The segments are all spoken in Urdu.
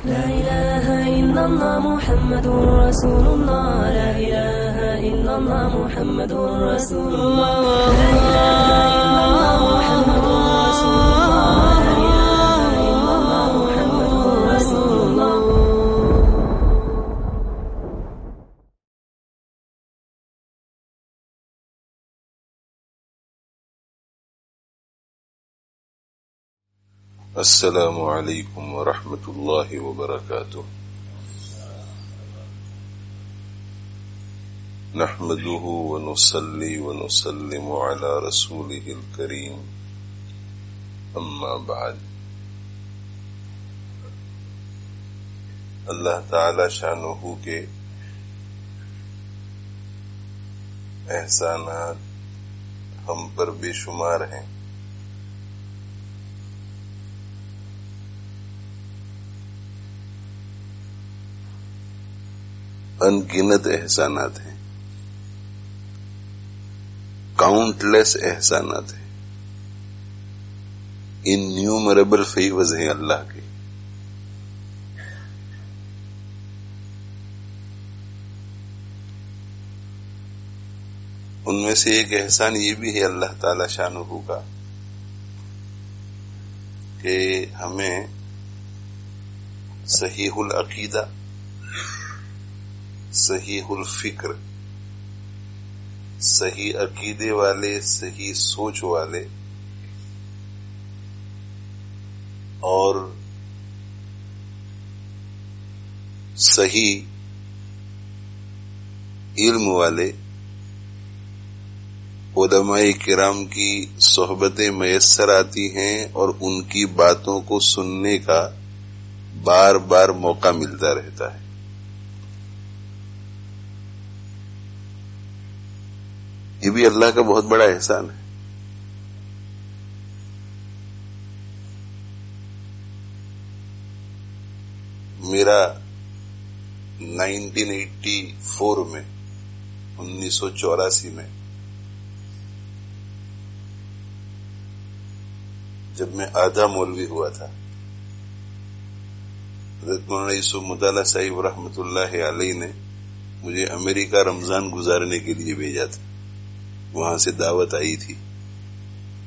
لا إله إلا الله محمد رسول الله لا إله إلا الله محمد رسول الله لا إله إلا الله محمد رسول الله لا إله إلا الله محمد رسول الله. السلام علیکم ورحمۃ اللہ وبرکاتہ. نحمده ونصلي ونسلم على رسوله الكريم اما بعد. اللہ تعالی شانہ کے احسانات ہم پر بے شمار ہیں. ان گنت احسانات ہیں، کاؤنٹ لیس احسانات ہیں، انیومریبل فیورز ہیں اللہ کے. ان میں سے ایک احسان یہ بھی ہے اللہ تعالی شانہ کا کہ ہمیں صحیح العقیدہ، صحیح الفکر، صحیح عقیدے والے، صحیح سوچ والے اور صحیح علم والے علماء کرام کی صحبتیں میسر آتی ہیں اور ان کی باتوں کو سننے کا بار بار موقع ملتا رہتا ہے. یہ بھی اللہ کا بہت بڑا احسان ہے. میرا 1984 میں 1984 میں جب میں آدھا مولوی ہوا تھا، حضرت مولانا یوسف مطالعہ صاحب رحمۃ اللہ علیہ نے مجھے امریکہ رمضان گزارنے کے لیے بھیجا تھا. وہاں سے دعوت آئی تھی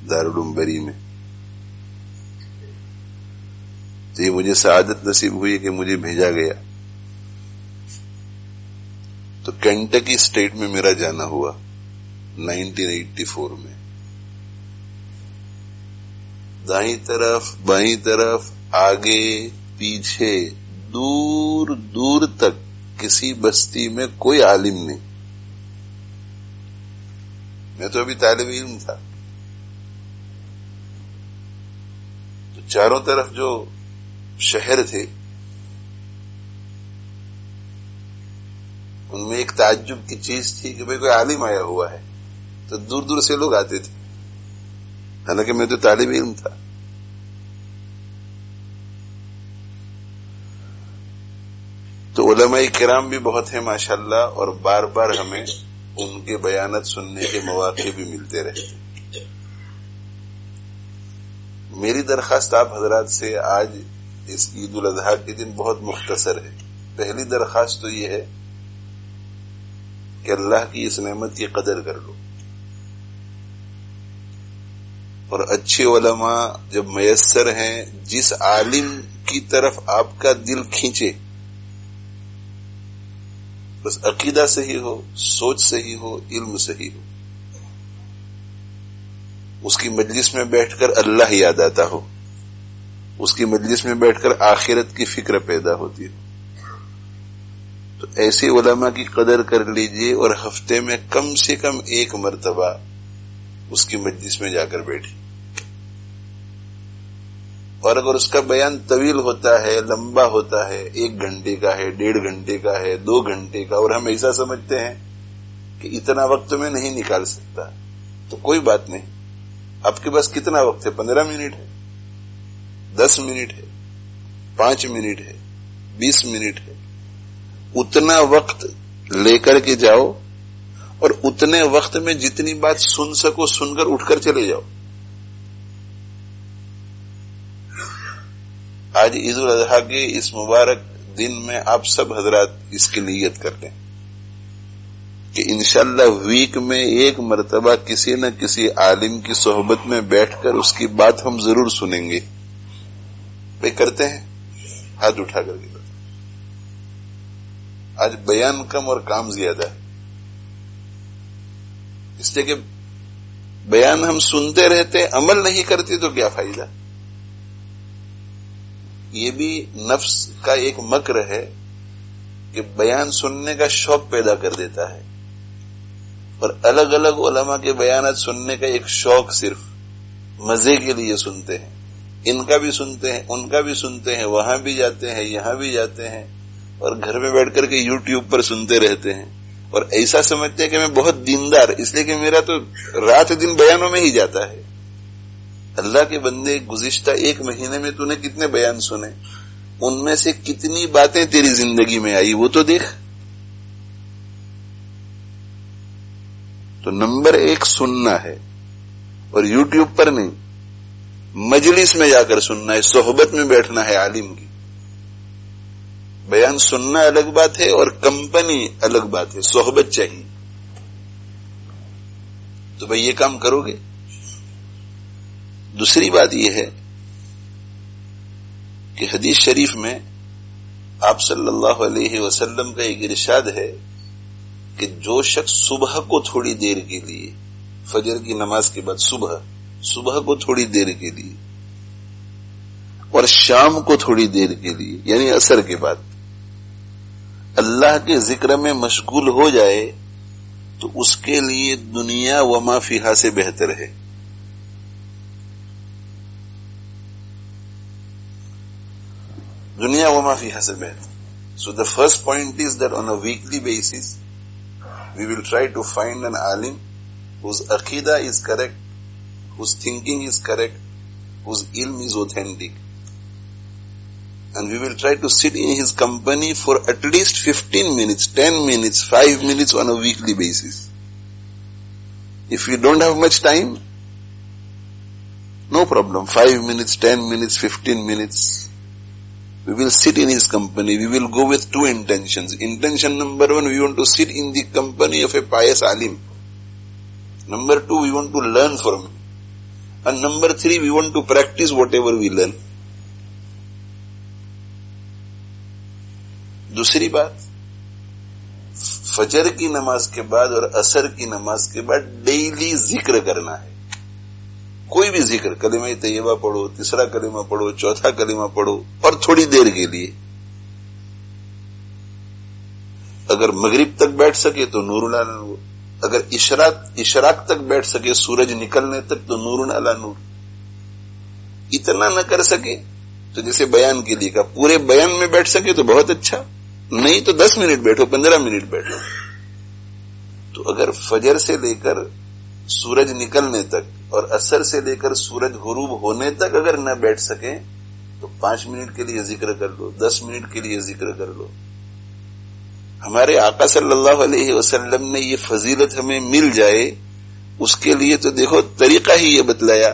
دارالعلوم بری میں. تو یہ مجھے سعادت نصیب ہوئی کہ مجھے بھیجا گیا. تو کینٹکی اسٹیٹ میں میرا جانا ہوا 1984 میں. دائیں طرف بائیں طرف آگے پیچھے دور دور تک کسی بستی میں کوئی عالم نہیں. میں تو ابھی طالب علم تھا. تو چاروں طرف جو شہر تھے ان میں ایک تعجب کی چیز تھی کہ بھئی کوئی عالم آیا ہوا ہے. تو دور دور سے لوگ آتے تھے، حالانکہ میں تو طالب علم تھا. تو علماء کرام بھی بہت ہیں ماشاءاللہ، اور بار بار ہمیں ان کے بیانات سننے کے مواقع بھی ملتے رہتے. میری درخواست آپ حضرات سے آج اس عید الاضحیٰ کے دن بہت مختصر ہے. پہلی درخواست تو یہ ہے کہ اللہ کی اس نعمت کی قدر کر لو، اور اچھے علماء جب میسر ہیں جس عالم کی طرف آپ کا دل کھینچے، بس عقیدہ صحیح ہو، سوچ صحیح ہو، علم صحیح ہو، اس کی مجلس میں بیٹھ کر اللہ یاد آتا ہو، اس کی مجلس میں بیٹھ کر آخرت کی فکر پیدا ہوتی ہو، تو ایسے علماء کی قدر کر لیجئے اور ہفتے میں کم سے کم ایک مرتبہ اس کی مجلس میں جا کر بیٹھی. اور اگر اس کا بیان طویل ہوتا ہے، لمبا ہوتا ہے، 1 گھنٹے کا ہے، 1.5 گھنٹے کا ہے، 2 گھنٹے کا، اور ہم ایسا سمجھتے ہیں کہ اتنا وقت میں نہیں نکال سکتا، تو کوئی بات نہیں. آپ کے پاس کتنا وقت ہے؟ 15 منٹ ہے، 10 منٹ ہے، 5 منٹ ہے، 20 منٹ ہے. اتنا وقت لے کر کے جاؤ اور اتنے وقت میں جتنی بات سن سکو سن کر اٹھ کر چلے جاؤ. آج عید الاضحیٰ کے اس مبارک دن میں آپ سب حضرات اس کی نیت کر لیں کہ انشاءاللہ ویک میں ایک مرتبہ کسی نہ کسی عالم کی صحبت میں بیٹھ کر اس کی بات ہم ضرور سنیں گے. بھائی کرتے ہیں؟ ہاتھ اٹھا کر کے. آج بیان کم اور کام زیادہ ہے، اس لیے کہ بیان ہم سنتے رہتے عمل نہیں کرتے تو کیا فائدہ. یہ بھی نفس کا ایک مکر ہے کہ بیان سننے کا شوق پیدا کر دیتا ہے، اور الگ الگ علماء کے بیانات سننے کا ایک شوق صرف مزے کے لیے سنتے ہیں. ان کا بھی سنتے ہیں، ان کا بھی سنتے ہیں، وہاں بھی جاتے ہیں، یہاں بھی جاتے ہیں، اور گھر میں بیٹھ کر کے یوٹیوب پر سنتے رہتے ہیں، اور ایسا سمجھتے ہیں کہ میں بہت دیندار، اس لیے کہ میرا تو رات دن بیانوں میں ہی جاتا ہے. اللہ کے بندے، گزشتہ ایک مہینے میں تو نے کتنے بیان سنے، ان میں سے کتنی باتیں تیری زندگی میں آئی وہ تو دیکھ. تو نمبر ایک سننا ہے، اور یوٹیوب پر نہیں، مجلس میں جا کر سننا ہے، صحبت میں بیٹھنا ہے عالم کی. بیان سننا الگ بات ہے اور کمپنی الگ بات ہے، صحبت چاہیے. تو بھئی یہ کام کرو گے. دوسری بات یہ ہے کہ حدیث شریف میں آپ صلی اللہ علیہ وسلم کا ایک ارشاد ہے کہ جو شخص صبح کو تھوڑی دیر کے لیے، فجر کی نماز کے بعد صبح کو تھوڑی دیر کے لیے، اور شام کو تھوڑی دیر کے لیے یعنی عصر کے بعد اللہ کے ذکر میں مشغول ہو جائے تو اس کے لیے دنیا وما فیہا سے بہتر ہے. دنیا وما فیہا سے بہتر. So the first point is that on a weekly basis we will try to find an alim whose aqidah is correct, whose thinking is correct, whose ilm is authentic. And we will try to sit in his company for at least 15 minutes, 10 minutes, 5 minutes on a weekly basis. If we don't have much time, no problem. 5 minutes, 10 minutes, 15 minutes. We will sit in his company. We will go with two intentions. Intention number one, we want to sit in the company of a pious alim. Number two, we want to learn from him. And number three, we want to practice whatever we learn. دوسری بات، فجر کی نماز کے بعد اور عصر کی نماز کے بعد ڈیلی ذکر کرنا ہے. کوئی بھی ذکر، کلمہ طیبہ پڑھو، تیسرا کلمہ پڑھو، چوتھا کلمہ پڑھو، اور تھوڑی دیر کے لیے. اگر مغرب تک بیٹھ سکے تو نور علی نور، اگر اشراق تک بیٹھ سکے سورج نکلنے تک تو نور علی نور. اتنا نہ کر سکے تو جیسے بیان کے لیے کا پورے بیان میں بیٹھ سکے تو بہت اچھا، نہیں تو 10 منٹ بیٹھو، 15 منٹ بیٹھو. تو اگر فجر سے لے کر سورج نکلنے تک اور عصر سے لے کر سورج غروب ہونے تک اگر نہ بیٹھ سکیں تو 5 منٹ کے لیے ذکر کر لو، 10 منٹ کے لیے ذکر کر لو. ہمارے آقا صلی اللہ علیہ وسلم نے یہ فضیلت ہمیں مل جائے، اس کے لیے تو دیکھو طریقہ ہی یہ بتلایا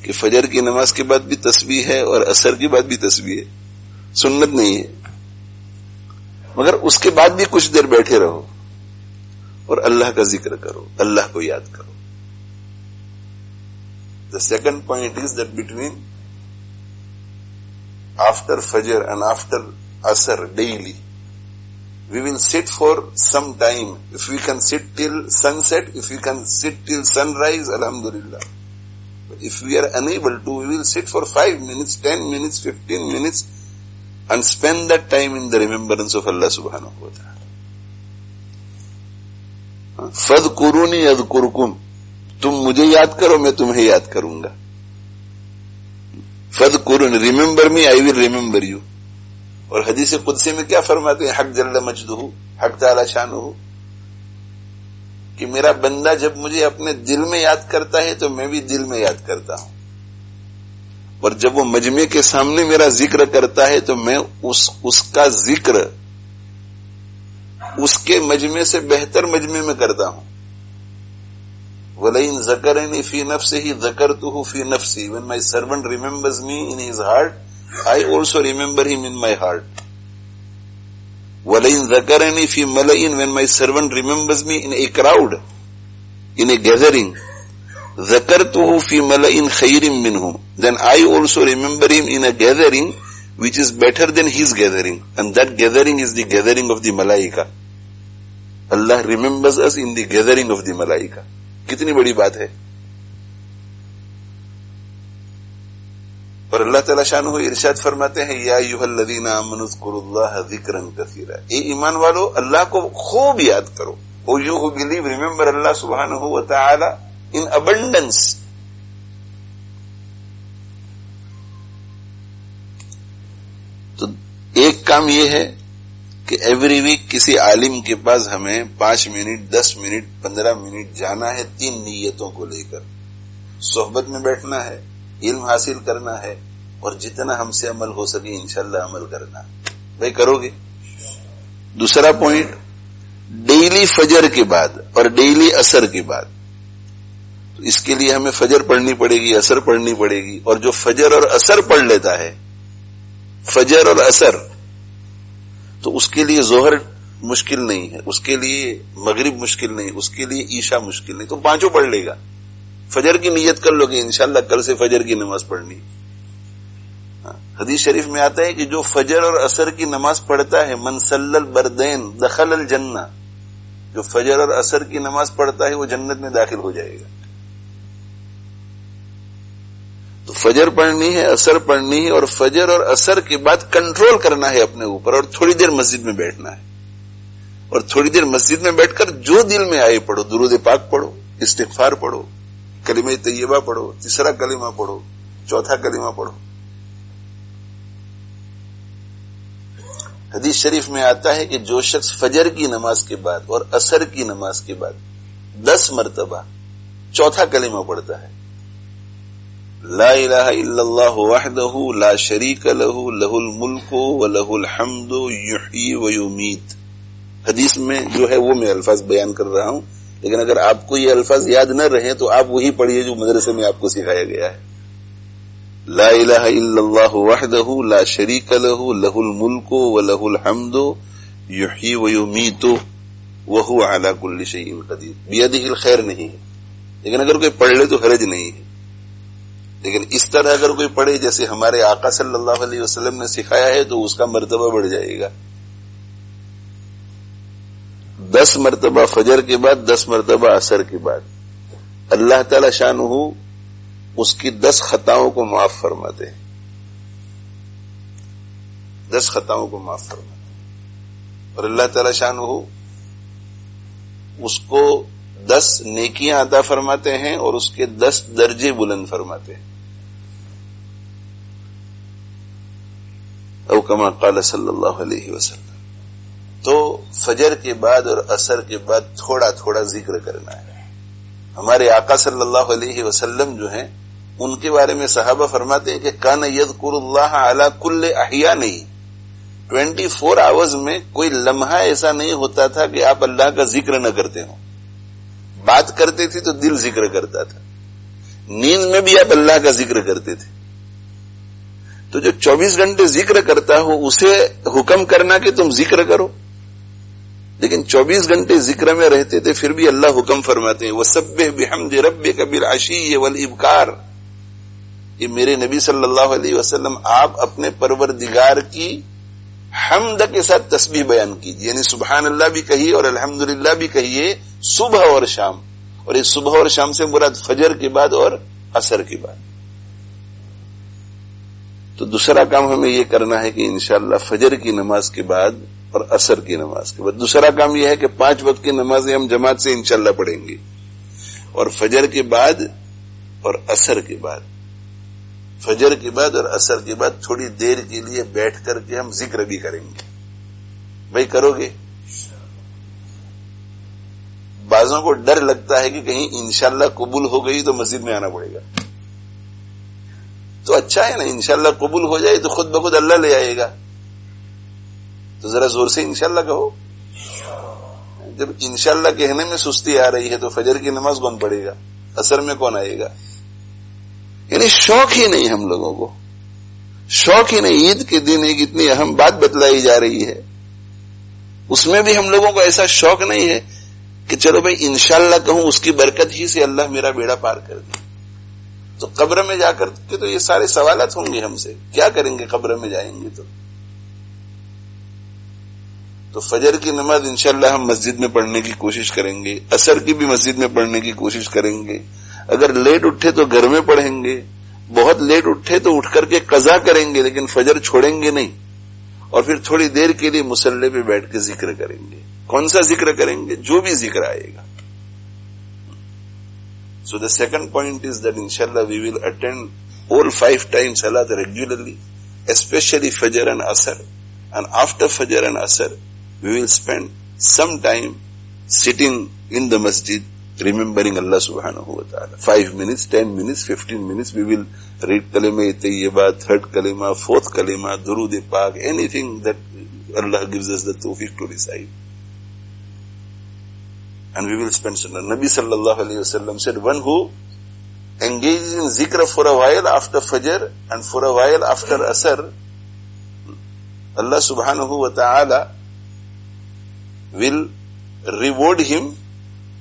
کہ فجر کی نماز کے بعد بھی تسبیح ہے اور عصر کے بعد بھی تسبیح ہے. سنت نہیں ہے، مگر اس کے بعد بھی کچھ دیر بیٹھے رہو اور اللہ کا ذکر کرو، اللہ کو یاد کرو. The second point is that between after Fajr and after Asr daily, we will sit for some time. If we can sit till sunset, if we can sit till sunrise, alhamdulillah. But if we are unable to, we will sit for 5 minutes, 10 minutes, 15 minutes and spend that time in the remembrance of Allah subhanahu wa ta'ala. فَاذْكُرُونِي أَذْكُرْكُمْ، تم مجھے یاد کرو میں تمہیں یاد کروں گا. فَاذْكُرُونِي، remember me, I will remember you. اور حدیث قدسی میں کیا فرماتے ہیں حق جل مجدہ، حق تعالی شانہ، کہ میرا بندہ جب مجھے اپنے دل میں یاد کرتا ہے تو میں بھی دل میں یاد کرتا ہوں، اور جب وہ مجمع کے سامنے میرا ذکر کرتا ہے تو میں اس کا ذکر اس کے مجمع سے بہتر مجمع میں کرتا ہوں. وَلَئِن ذَكَرَنِي فِي نَفْسِهِ ذَكَرْتُهُ فِي نَفْسِي. When my servant remembers me in his heart, I also remember him in my heart. وَلَئِنْ ذَكَرَنِي فِي مَلَئٍ, when my servant remembers me in a crowd, in a gathering, ذَكَرْتُهُ فِي مَلَئٍ خَيْرٍ مِّنْهُ, then I also remember him in a gathering which is better than his gathering, and that gathering is the gathering of the malaika. Allah remembers us in the gathering of the malaika. کتنی بڑی بات ہے. اور اللہ تعالیٰ شانہ ارشاد فرماتے ہیں یا ایھا الذین آمنوا اذکروا اللہ ذکرا کثیرا, اے ایمان والو اللہ کو خوب یاد کرو. او یو ہو بلیو, ریممبر اللہ سبحانہ و تعالی ان ابنڈنس. تو ایک کام یہ ہے کہ ایوری ویک کسی عالم کے پاس ہمیں 5 منٹ 10 منٹ 15 منٹ جانا ہے 3 نیتوں کو لے کر. صحبت میں بیٹھنا ہے, علم حاصل کرنا ہے, اور جتنا ہم سے عمل ہو سکے انشاءاللہ عمل کرنا. بھائی کرو گے؟ دوسرا پوائنٹ, ڈیلی فجر کے بعد اور ڈیلی عصر کے بعد. تو اس کے لیے ہمیں فجر پڑھنی پڑے گی, عصر پڑھنی پڑے گی. اور جو فجر اور عصر پڑھ لیتا ہے, فجر اور عصر, تو اس کے لیے ظہر مشکل نہیں ہے, اس کے لیے مغرب مشکل نہیں, اس کے لیے عشاء مشکل نہیں, تو 5 پڑھ لے گا. فجر کی نیت کر لو کہ انشاءاللہ کل سے فجر کی نماز پڑھنی. حدیث شریف میں آتا ہے کہ جو فجر اور عصر کی نماز پڑھتا ہے, من صلی البردین دخل الجنہ, جو فجر اور عصر کی نماز پڑھتا ہے وہ جنت میں داخل ہو جائے گا. تو فجر پڑھنی ہے, عصر پڑھنی ہے, اور فجر اور عصر کے بعد کنٹرول کرنا ہے اپنے اوپر, اور تھوڑی دیر مسجد میں بیٹھنا ہے. اور تھوڑی دیر مسجد میں بیٹھ کر جو دل میں آئے پڑھو, درود پاک پڑھو, استغفار پڑھو, کلمہ طیبہ پڑھو, تیسرا کلمہ پڑھو, چوتھا کلمہ پڑھو. حدیث شریف میں آتا ہے کہ جو شخص فجر کی نماز کے بعد اور عصر کی نماز کے بعد 10 مرتبہ چوتھا کلمہ پڑھتا ہے, لا الہ الا اللہ وحدہ لا شریک لہ لہ الملک ولہ الحمد یحیی ویمیت. حدیث میں جو ہے وہ میں الفاظ بیان کر رہا ہوں, لیکن اگر آپ کو یہ الفاظ یاد نہ رہے تو آپ وہی پڑھیے جو مدرسے میں آپ کو سکھایا گیا ہے. لا الہ الا اللہ وحدہ لا شریک لہ لہ الملک ولہ الحمد یحیی ویمیت وہو علی کل شیء قدیر. بیدہ الخیر نہیں ہے, لیکن اگر کوئی پڑھ لے تو حرج نہیں ہے. لیکن اس طرح اگر کوئی پڑھے جیسے ہمارے آقا صلی اللہ علیہ وسلم نے سکھایا ہے تو اس کا مرتبہ بڑھ جائے گا. 10 مرتبہ فجر کے بعد, 10 مرتبہ عصر کے بعد. اللہ تعالی شانہ اس کی 10 خطاؤں کو معاف فرماتے ہیں, 10 خطاؤں کو معاف فرماتے ہیں. اور اللہ تعالی شانہ اس کو 10 نیکیاں عطا فرماتے ہیں اور اس کے 10 درجے بلند فرماتے ہیں. او کما قال صلی اللہ علیہ وسلم. تو فجر کے بعد اور عصر کے بعد تھوڑا تھوڑا ذکر کرنا ہے. ہمارے آقا صلی اللہ علیہ وسلم جو ہیں ان کے بارے میں صحابہ فرماتے ہیں کہ کان یذکر اللہ علی کل احیانہ, 24 آورز میں کوئی لمحہ ایسا نہیں ہوتا تھا کہ آپ اللہ کا ذکر نہ کرتے ہوں. بات کرتے تھے تو دل ذکر کرتا تھا, نیند میں بھی آپ اللہ کا ذکر کرتے تھے. تو جو 24 گھنٹے ذکر کرتا ہو اسے حکم کرنا کہ تم ذکر کرو, لیکن 24 گھنٹے ذکر میں رہتے تھے پھر بھی اللہ حکم فرماتے ہیں وَسَبِّحْ بِحَمْدِ رَبِّكَ بِالْعَشِيِّ وَالْإِبْكَارِ. یہ میرے نبی صلی اللہ علیہ وسلم آپ اپنے پروردگار کی حمد کے ساتھ تسبیح بیان کیجیے, یعنی سبحان اللہ بھی کہیے اور الحمدللہ بھی کہیے صبح اور شام. اور یہ صبح اور شام سے مراد فجر کے بعد اور عصر کے بعد. تو دوسرا کام ہمیں یہ کرنا ہے کہ انشاءاللہ فجر کی نماز کے بعد اور عصر کی نماز کے بعد. دوسرا کام یہ ہے کہ 5 وقت کی نمازیں ہم جماعت سے انشاءاللہ پڑھیں گے, اور فجر کے بعد اور عصر کے بعد, فجر کے بعد اور عصر کے بعد تھوڑی دیر کے لیے بیٹھ کر کے ہم ذکر بھی کریں گے. بھائی کرو گے؟ بعضوں کو ڈر لگتا ہے کہ کہیں انشاءاللہ قبول ہو گئی تو مسجد میں آنا پڑے گا. تو اچھا ہے نا, انشاءاللہ قبول ہو جائے تو خود بخود اللہ لے آئے گا. تو ذرا زور سے انشاءاللہ کہو. جب انشاءاللہ کہنے میں سستی آ رہی ہے تو فجر کی نماز کون پڑھے گا, عصر میں کون آئے گا؟ یعنی شوق ہی نہیں ہم لوگوں کو. شوقین عید کے دن ایک اتنی اہم بات بتلائی جا رہی ہے، اس میں بھی ہم لوگوں کو ایسا شوق نہیں ہے کہ چلو بھائی انشاءاللہ کہوں اس کی برکت ہی سے اللہ میرا بیڑا پار کر دے. تو قبر میں جا کر کے تو یہ سارے سوالات ہوں گے ہم سے، کیا کریں گے قبر میں جائیں گے تو فجر کی نماز انشاءاللہ ہم مسجد میں پڑھنے کی کوشش کریں گے، عصر کی بھی مسجد میں پڑھنے کی کوشش کریں گے. اگر لیٹ اٹھے تو گھر میں پڑھیں گے، بہت لیٹ اٹھے تو اٹھ کر کے قضا کریں گے، لیکن فجر چھوڑیں گے نہیں. اور پھر تھوڑی دیر کے لیے مصلی پہ بیٹھ کے ذکر کریں گے. کون سا ذکر کریں گے؟ جو بھی ذکر آئے گا. So the second point is that inshallah we will attend all 5 times salat regularly, especially Fajr and Asr. And after Fajr and Asr, we will spend some time sitting in the masjid remembering Allah subhanahu wa ta'ala. 5 minutes, 10 minutes, 15 minutes, we will read kalima-e-tayyiba, third kalima, fourth kalima, durood-e-pak, anything that Allah gives us the tawfiq to recite. And we will spend sunnah. Nabi sallallahu alayhi wa sallam said, one who engages in zikr for a while after Fajr and for a while after Asr, Allah subhanahu wa ta'ala will reward him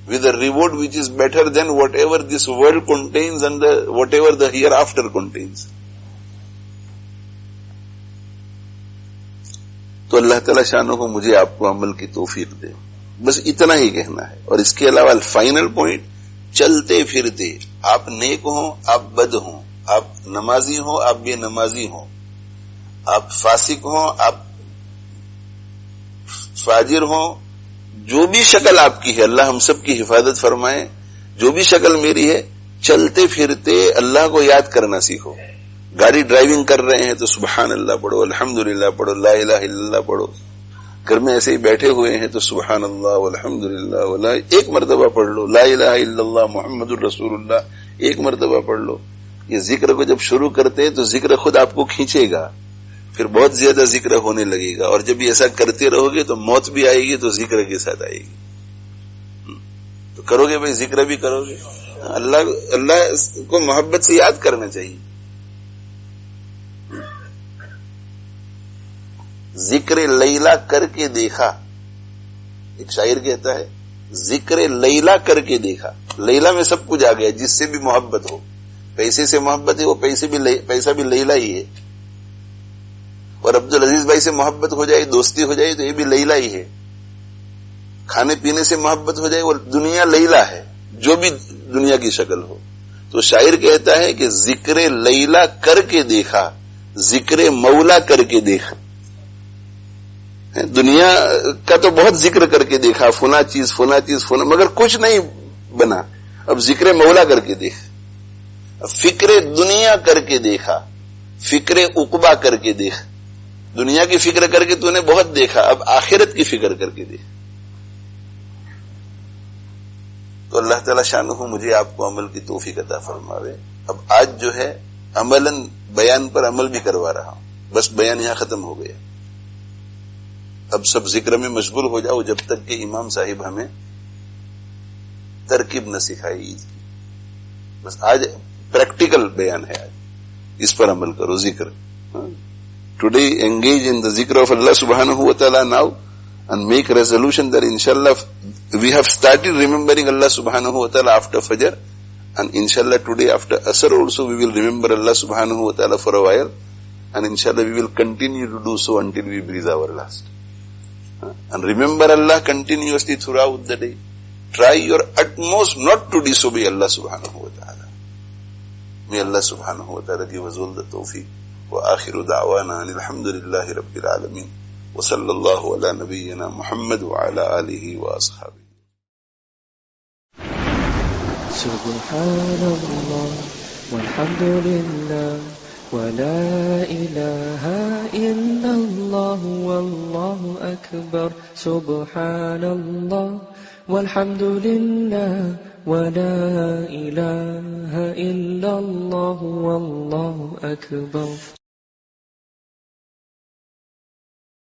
with a reward which is better than whatever this world contains and whatever the hereafter contains. تو اللہ تعالی شانہ کو مجھے آپ کو عمل کی توفیق دے. بس اتنا ہی کہنا ہے. اور اس کے علاوہ فائنل پوائنٹ، چلتے پھرتے آپ نیک ہوں آپ بد ہوں، آپ نمازی ہوں آپ بے نمازی ہوں، آپ فاسق ہوں آپ فاجر ہوں، جو بھی شکل آپ کی ہے اللہ ہم سب کی حفاظت فرمائے. جو بھی شکل میری ہے، چلتے پھرتے اللہ کو یاد کرنا سیکھو. گاڑی ڈرائیونگ کر رہے ہیں تو سبحان اللہ پڑھو، الحمدللہ پڑھو، لا الہ الا اللہ پڑھو. گھر میں ایسے ہی بیٹھے ہوئے ہیں تو سبحان اللہ والحمدللہ ولا ایک مرتبہ پڑھ لو، لا الہ الا اللہ محمد الرسول اللہ ایک مرتبہ پڑھ لو. یہ ذکر کو جب شروع کرتے ہیں تو ذکر خود آپ کو کھینچے گا، پھر بہت زیادہ ذکر ہونے لگے گا. اور جب ایسا کرتے رہو گے تو موت بھی آئے گی تو ذکر کے ساتھ آئے گی. تو کرو گے بھائی، ذکر بھی کرو گے. اللہ کو محبت سے یاد کرنا چاہیے. ذکر لیلا کر کے دیکھا، ایک شاعر کہتا ہے ذکر لیلا کر کے دیکھا. لیلا میں سب کچھ آ گیا، جس سے بھی محبت ہو. پیسے سے محبت ہے وہ پیسہ بھی لیلا ہی ہے. اور عبدالعزیز بھائی سے محبت ہو جائے، دوستی ہو جائے تو یہ بھی لیلا ہی ہے. کھانے پینے سے محبت ہو جائے وہ دنیا لیلا ہے، جو بھی دنیا کی شکل ہو. تو شاعر کہتا ہے کہ ذکر لیلا کر کے دیکھا، ذکر مولا کر کے دیکھا. دنیا کا تو بہت ذکر کر کے دیکھا، فنا چیز مگر کچھ نہیں بنا. اب ذکر مولا کر کے دیکھ، فکر دنیا کر کے دیکھا، فکر عقبہ کر کے دیکھ. دنیا کی فکر کر کے تو نے بہت دیکھا، اب آخرت کی فکر کر کے دیکھ. تو اللہ تعالی شانہ مجھے آپ کو عمل کی توفیق عطا فرماوے. اب آج جو ہے عملاً بیان پر عمل بھی کروا رہا ہوں، بس بیان یہاں ختم ہو گیا. اب سب ذکر میں مشغول ہو جاؤ جب تک کہ امام صاحب ہمیں ترکیب نہ سکھائے عید کی. بس آج پریکٹیکل بیان ہے، آج اس پر عمل کرو. ذکر ٹوڈے انگیج ان دا ذکر آف اللہ سبحانہ و تعالی now and make resolution that inshallah we have started remembering Allah subhanahu wa ta'ala after Fajr, and inshallah today after Asr also we will remember Allah subhanahu wa ta'ala for a while, and inshallah we will continue to do so until we breathe our last. And remember Allah continuously throughout the day. Try your utmost not to disobey Allah subhanahu wa ta'ala. May Allah subhanahu wa ta'ala give us all the tawfiq. Wa akhiru da'wana alhamdulillahi rabbil alameen. Wa sallallahu ala nabiyyina Muhammad wa ala alihi wa ashabihi. Subhanallah walhamdulillah wa la ilaha illallah wallahu akbar. Subhanallah walhamdulillah wa la ilaha illallah wallahu akbar.